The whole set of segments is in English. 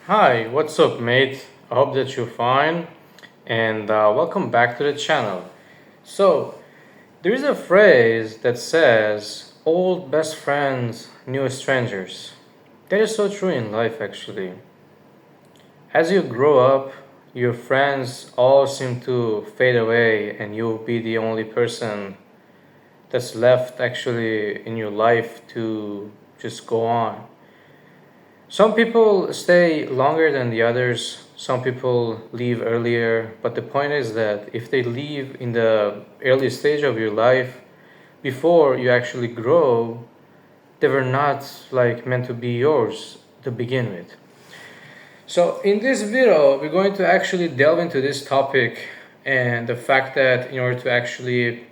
Hi, what's up, mate? I hope that you're fine and welcome back to the channel. So, there is a phrase that says, old best friends, new strangers. That is so true in life, actually. As you grow up, your friends all seem to fade away, and you'll be the only person that's left actually in your life to just go on. Some people stay longer than the others. Some people leave earlier. But the point is that if they leave in the early stage of your life, before you actually grow, they were not like meant to be yours to begin with. So in this video, we're going to actually delve into this topic and the fact that in order to actually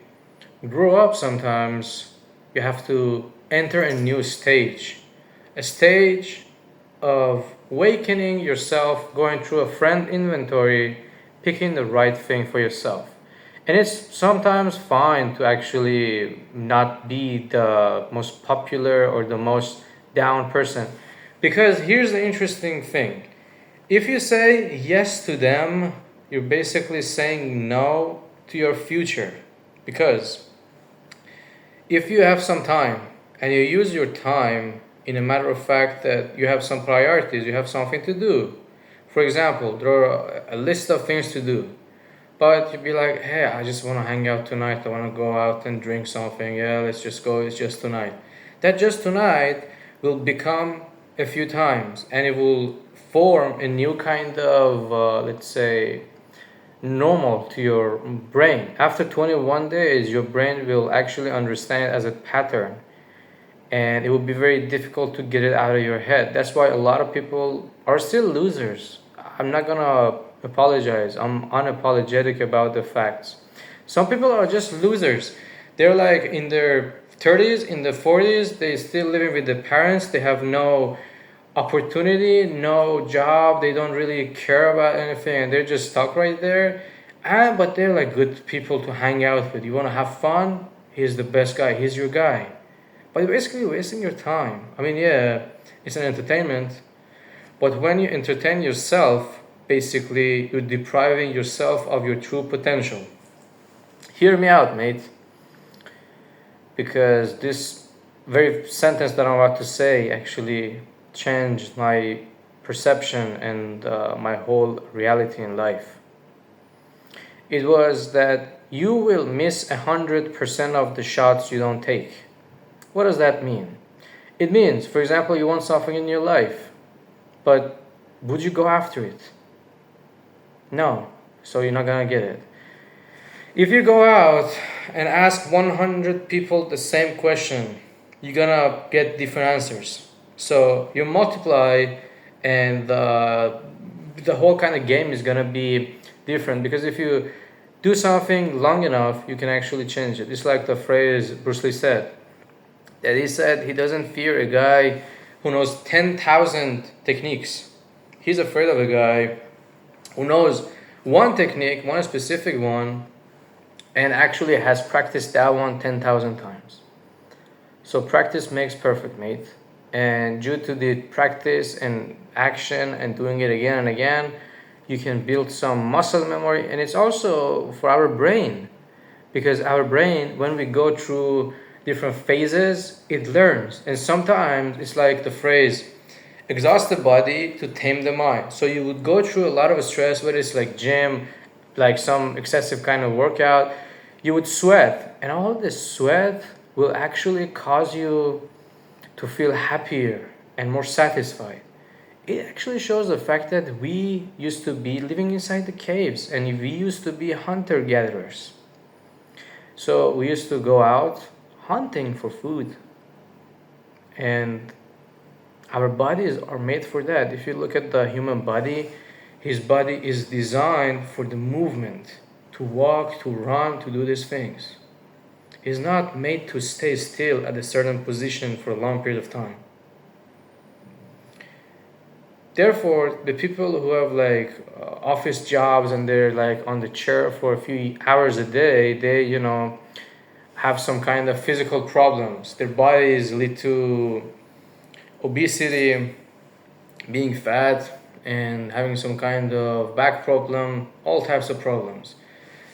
grow up sometimes you have to enter a new stage, a stage of awakening yourself, going through a friend inventory, picking the right thing for yourself. And it's sometimes fine to actually not be the most popular or the most down person. Because here's the interesting thing, if you say yes to them, you're basically saying no to your future. Because if you have some time and you use your time in a matter of fact that you have some priorities, you have something to do. For example, there are a list of things to do, but you'd be like, hey, I just want to hang out tonight. I want to go out and drink something. Yeah, let's just go. It's just tonight. That just tonight will become a few times and it will form a new kind of, let's say, normal to your brain. After 21 days, your brain will actually understand it as a pattern and it will be very difficult to get it out of your head. That's why a lot of people are still losers. I'm not gonna apologize, I'm unapologetic about the facts. Some people are just losers. They're like in their 30s, in their 40s, they still living with their parents, they have no opportunity, no job, they don't really care about anything, and they're just stuck right there. And but they're like good people to hang out with. You want to have fun? He's the best guy. He's your guy. But you're basically wasting your time. I mean, yeah, it's an entertainment, but when you entertain yourself, basically you're depriving yourself of your true potential. Hear me out, mate, because this very sentence that I'm about to say actually changed my perception and my whole reality in life. It was that you will miss 100% of the shots you don't take. What does that mean? It means, for example, you want something in your life, but would you go after it? No, so you're not gonna get it. If you go out and ask 100 people the same question, you're gonna get different answers. So you multiply, and the whole kind of game is gonna be different because if you do something long enough, you can actually change it. It's like the phrase Bruce Lee said, that he said he doesn't fear a guy who knows 10,000 techniques. He's afraid of a guy who knows one technique, one specific one, and actually has practiced that one 10,000 times. So practice makes perfect, mate. And due to the practice and action and doing it again and again, you can build some muscle memory. And it's also for our brain, because our brain, when we go through different phases, it learns. And sometimes it's like the phrase, exhaust the body to tame the mind. So you would go through a lot of stress, whether it's like gym, like some excessive kind of workout, you would sweat, and all this sweat will actually cause you to feel happier and more satisfied. It actually shows the fact that we used to be living inside the caves and we used to be hunter gatherers. So we used to go out hunting for food, and our bodies are made for that. If you look at the human body, his body is designed for the movement, to walk, to run, to do these things. It's not made to stay still at a certain position for a long period of time. Therefore, the people who have like office jobs and they're like on the chair for a few hours a day, they, have some kind of physical problems. Their bodies lead to obesity, being fat, and having some kind of back problem, all types of problems,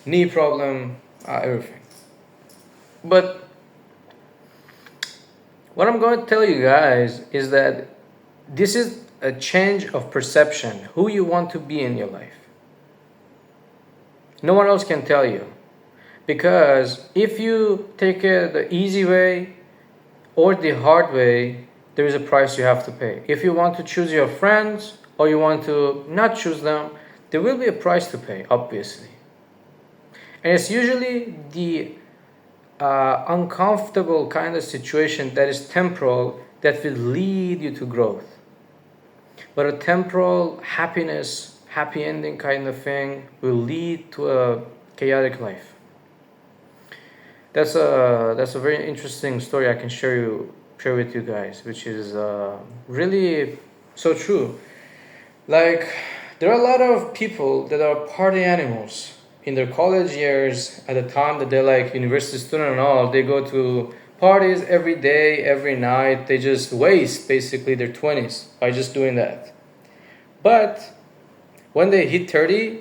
knee problem, everything. But what I'm going to tell you guys is that this is a change of perception, who you want to be in your life. No one else can tell you. Because if you take it the easy way or the hard way, there is a price you have to pay. If you want to choose your friends or you want to not choose them, there will be a price to pay, obviously. And it's usually the uncomfortable kind of situation that is temporal that will lead you to growth. But a temporal happiness, happy ending kind of thing will lead to a chaotic life. That's a very interesting story I can share with you guys, which is really so true. Like, there are a lot of people that are party animals in their college years. At the time that they're like university student and all, they go to parties every day, every night. They just waste basically their 20s by just doing that. But when they hit 30,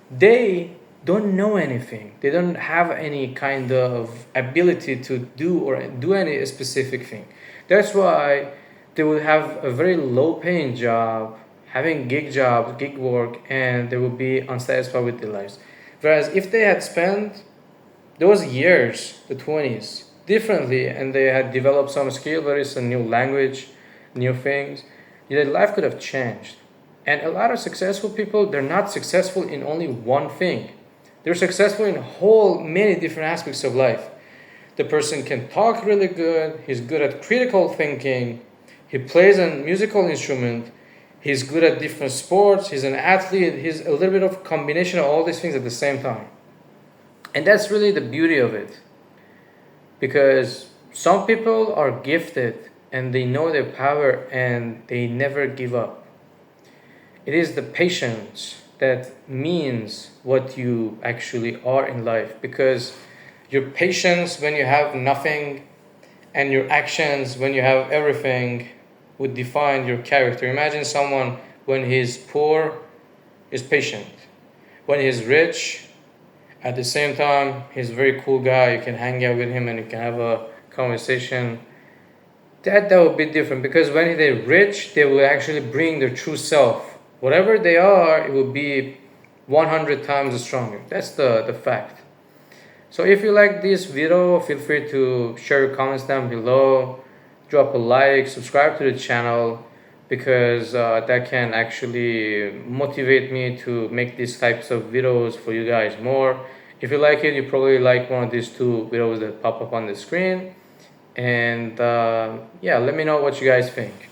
they don't know anything. They don't have any kind of ability to do any specific thing. That's why they will have a very low paying job, having gig jobs, gig work, and they will be unsatisfied with their lives. Whereas if they had spent those years, the 20s, differently, and they had developed some skill, whether it's a new language, new things, their life could have changed. And a lot of successful people, they're not successful in only one thing. They're successful in whole many different aspects of life. The person can talk really good, he's good at critical thinking, he plays a musical instrument, he's good at different sports, he's an athlete, he's a little bit of combination of all these things at the same time. And that's really the beauty of it. Because some people are gifted and they know their power and they never give up. It is the patience that means what you actually are in life, because your patience when you have nothing and your actions when you have everything would define your character. Imagine someone when he's poor is patient, when he's rich at the same time he's a very cool guy, you can hang out with him and you can have a conversation. That would be different, because when they're rich they will actually bring their true self. Whatever they are, it will be 100 times stronger. That's the fact. So if you like this video, feel free to share your comments down below, drop a like, subscribe to the channel, because that can actually motivate me to make these types of videos for you guys more. If you like it, you probably like one of these two videos that pop up on the screen. And yeah, let me know what you guys think.